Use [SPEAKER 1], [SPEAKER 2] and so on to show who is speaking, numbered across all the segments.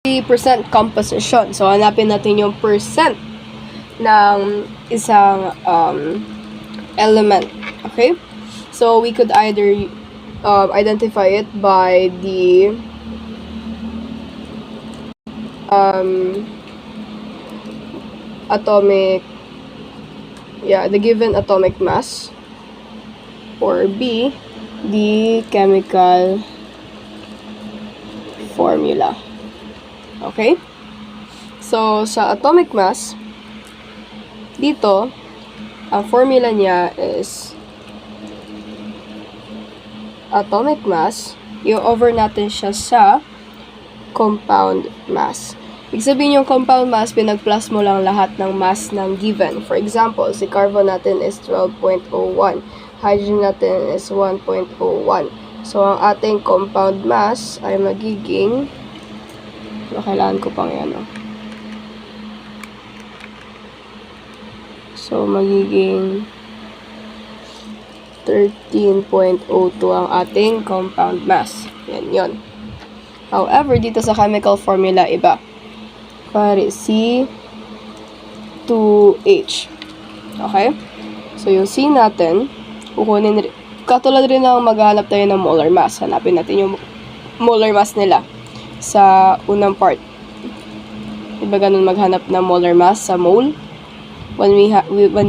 [SPEAKER 1] percent composition. So, hanapin natin yung percent ng isang element. Okay? So, we could either identify it by the the given atomic mass, or B, the chemical formula. Okay? So, sa atomic mass, dito, ang formula niya is atomic mass, i-over natin siya sa compound mass. Ibig sabihin yung compound mass, pinag-plus mo lang lahat ng mass ng given. For example, si carbon natin is 12.01. Hydrogen natin is 1.01. So, ang ating compound mass ay magiging, kailangan ko pang yan, So, magiging 13.02 ang ating compound mass. Yan yun. However, dito sa chemical formula, iba. Pare, C2H. Okay? So, yung C natin, kukunin, katulad rin ng maghanap tayo ng molar mass. Hanapin natin yung molar mass nila sa unang part. Diba ganun maghanap ng molar mass sa mole? When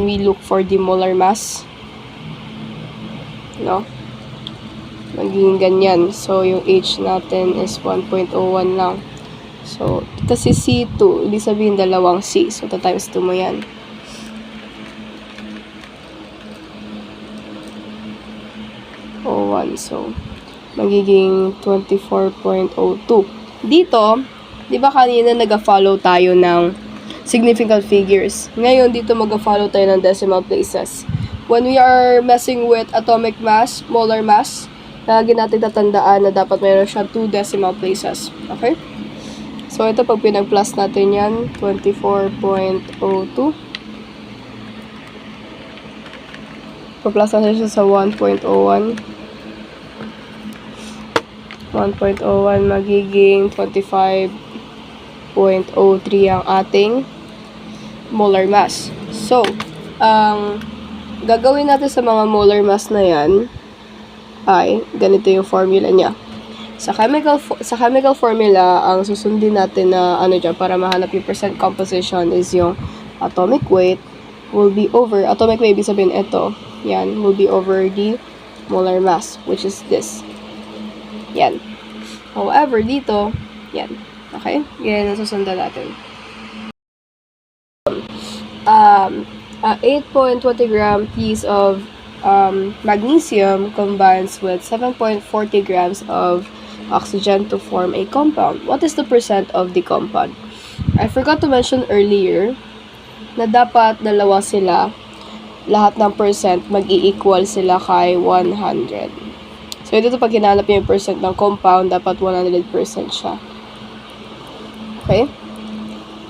[SPEAKER 1] we look for the molar mass, no? Magiging ganyan. So, yung H natin is 1.01 lang. So, kasi C2, ibig sabihin dalawang C. So, times 2 mo yan. So, magiging 24.02. Dito, di ba kanina nag-follow tayo ng significant figures? Ngayon, dito mag-follow tayo ng decimal places. When we are messing with atomic mass, molar mass, lagi natin tatandaan na dapat mayroon siya 2 decimal places. Okay? So, ito pag pinag-plus natin yan, 24.02. Pag-plus natin siya sa 1.01. 1.01 magiging 25.03 ang ating molar mass. So, ang gagawin natin sa mga molar mass na yan ay ganito yung formula niya. Sa chemical formula, ang susundin natin na dyan para mahanap yung percent composition is yung atomic weight will be over, atomic weight ibig sabihin ito, yan, will be over the molar mass, which is this. Yan. However, dito, yan. Okay? Yan ang susundan natin. 8.20 gram piece of magnesium combines with 7.40 grams of oxygen to form a compound. What is the percent of the compound? I forgot to mention earlier na dapat dalawa sila, lahat ng percent mag-i-equal sila kay 100. So, dito pag hinanap niyo yung percent ng compound, dapat 100% siya. Okay?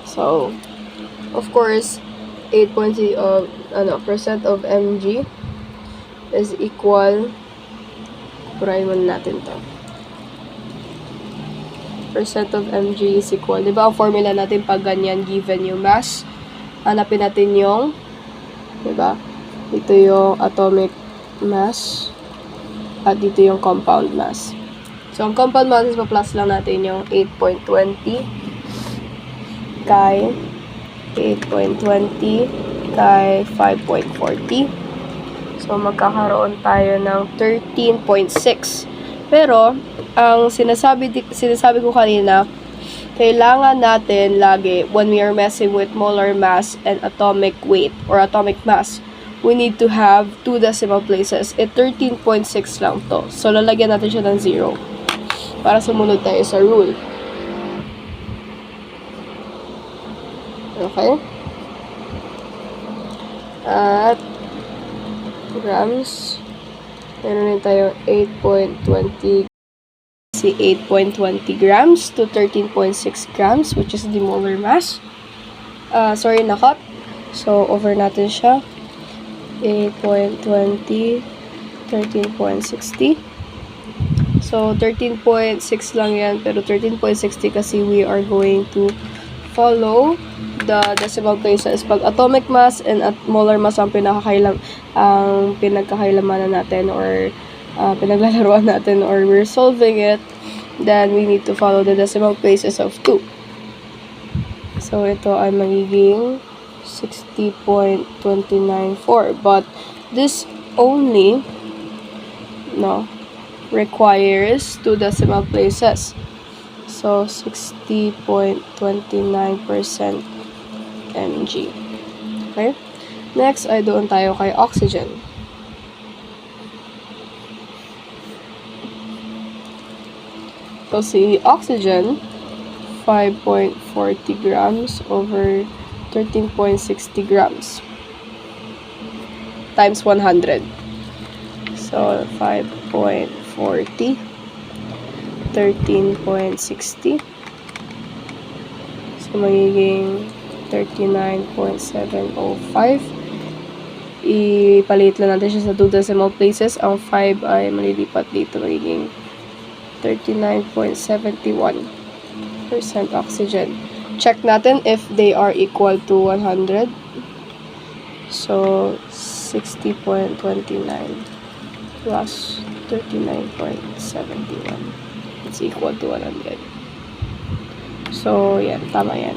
[SPEAKER 1] So, of course, 8.0 of percent of Mg is equal, purahin muna natin to. Percent of Mg is equal. Diba ang formula natin pag ganyan given yung mass? Hanapin natin yung, diba? Ito yung atomic mass. At dito yung compound mass. So, ang compound mass is pa-plus lang natin yung 8.20 kay 8.20 kay 5.40. So, magkakaroon tayo ng 13.6. Pero, ang sinasabi ko kanina, kailangan natin lagi, when we are messing with molar mass and atomic weight or atomic mass, we need to have 2 decimal places. 13.6 lang to. So, lalagyan natin siya ng 0 para sumunod tayo sa rule. Okay? At grams, meron rin tayo 8.20 8.20 grams to 13.6 grams, which is the molar mass. Sorry, nakat. So, over natin siya. 8.20, 13.60. So, So, 13.6 lang yan. Pero 13.60 kasi we are going to follow the decimal places. Pag atomic mass and molar mass ang pinagkakailamanan natin or pinaglalaroan natin or we're solving it, then we need to follow the decimal places of 2. So, ito ay magiging 60.294. But this only requires 2 decimal places. So, 60.29% mg. Okay? Next, ay doon tayo kay oxygen. So, si oxygen, 5.40 grams over 13.60 grams times 100. So, 5.40, 13.60. So, magiging 39.705. Ipalit lang natin siya sa 2 decimal places. Ang 5 ay malilipat dito. Magiging 39.71% oxygen. Check natin if they are equal to 100. So, 60.29 plus 39.71. It's equal to 100. So, yan. Tama yan.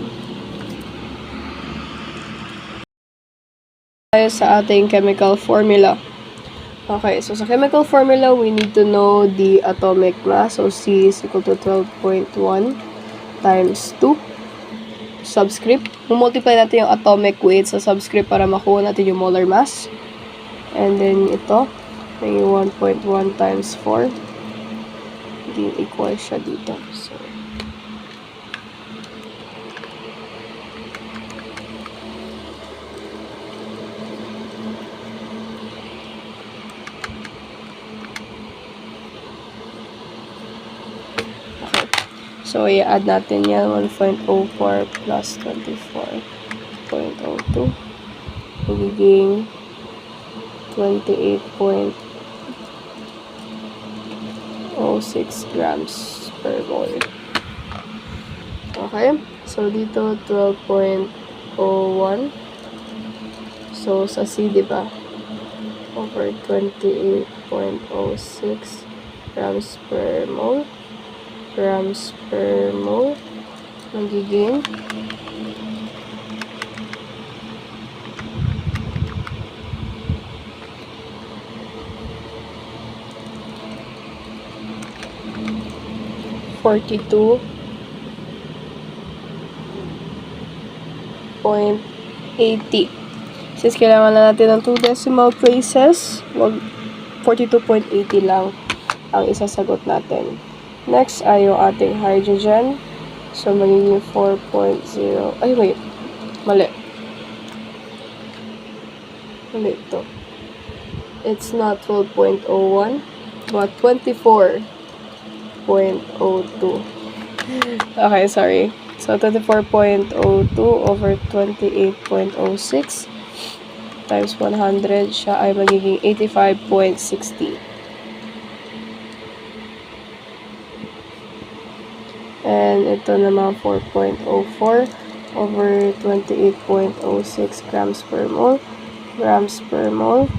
[SPEAKER 1] Tayo sa ating chemical formula. Okay, so sa chemical formula, we need to know the atomic mass. So, C is equal to 12.1 times 2. Subscript. Multiply natin yung atomic weight sa subscript para makuha natin yung molar mass. And then, ito, may 1.1 times 4. Hindi equal siya dito. So, so, i-add natin yan. 1.04 plus 24.02. Magiging 28.06 grams per mole. Okay? So, dito, 12.01. So, sa C, diba? Over 28.06 grams per mole. Grams per mole. Magiging 42.80. Since kailangan na natin ng 2 decimal places, 42.80 lang ang isasagot natin. Next ay yung ating hydrogen. So, magiging 4.0. Ay, wait. Mali. Mali ito. It's not 12.01, but 24.02. Okay, sorry. So, 24.02 over 28.06 times 100, siya ay magiging 85.60. And ito naman 4.04 over 28.06 grams per mole. Grams per mole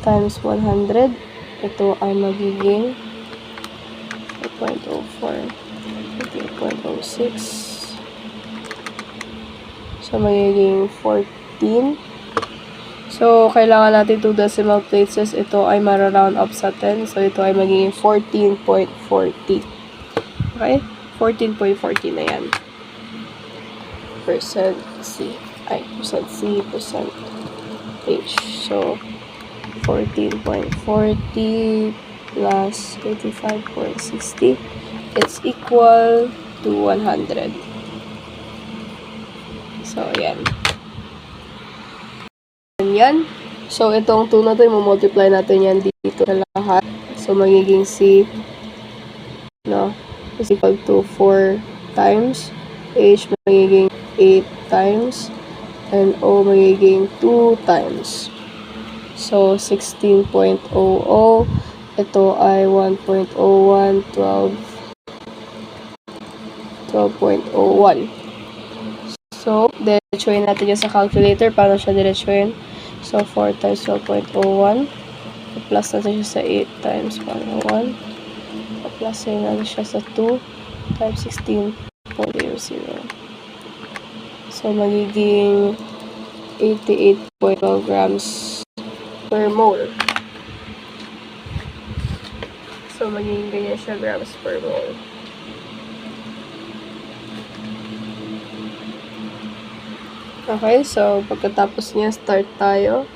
[SPEAKER 1] times 100. Ito ay magiging 4.04 28.06. So, magiging 14. So, kailangan natin 2 decimal places. Ito ay mara-round up sa 10. So, ito ay magiging 14.40. Okay? 14.40 na yan. Percent C. Percent C, percent H. So, 14.40 plus 85.60. It's equal to 100. So, yan. Yan. So, itong 2 na ito, i-multiply natin yan dito sa lahat. So, magiging C, is equal to 4 times. H magiging 8 times. And O magiging 2 times. So, 16.00 ito ay 1.01, 12.01. So, diretsuhin natin yung sa calculator. Paano siya diretsuhin? So, 4 times 12.01. Plus natin siya sa 8 times 101. Plus natin siya sa 2 times 16.00. So, magiging 88.12 grams per mole. So, magiging ganyan siya grams per mole. Okay, so pagkatapos niya, start tayo.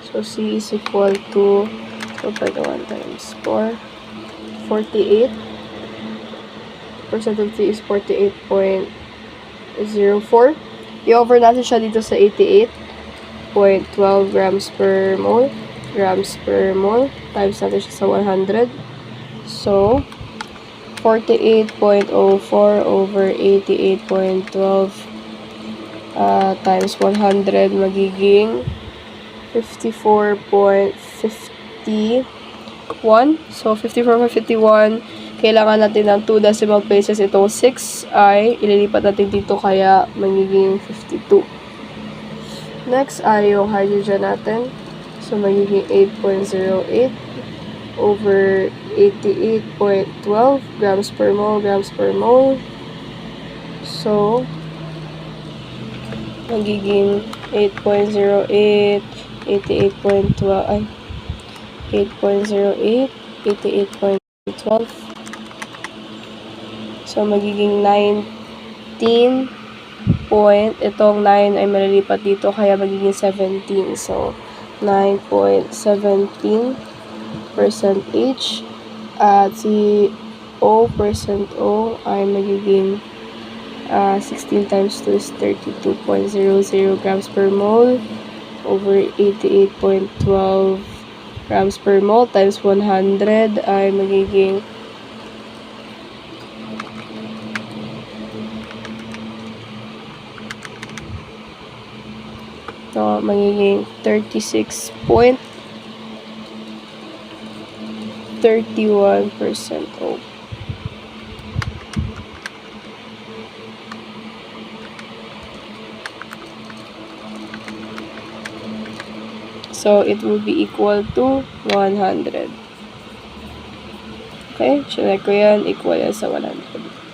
[SPEAKER 1] So, C is equal to 4.1 times 4, 48. Percent of T is 48.04. I-over natin siya dito sa 88.12 grams per mole. Times natin siya sa 100. So, 48.04 over 88.12 times 100 magiging 54.51. So, 54.51. Kailangan natin ng 2 decimal places. Itong 6 ay ililipat natin dito kaya magiging 52. Next ay yung hydrogen natin. So, magiging 8.08 over 88.12 grams per mole. So, magiging 8.08, 88.12, 8.08, 88.12. So, magiging 19 point. Itong 9 ay malilipat dito, kaya magiging 17. So, 9.17% H. At si percent O ay magiging 16 times 2 is 32.00 grams per mole over 88.12 grams per mole times 100 ay magiging magiging 36.31% O. So, it will be equal to 100. Okay? Chinek ko yan. Equal yan sa 100.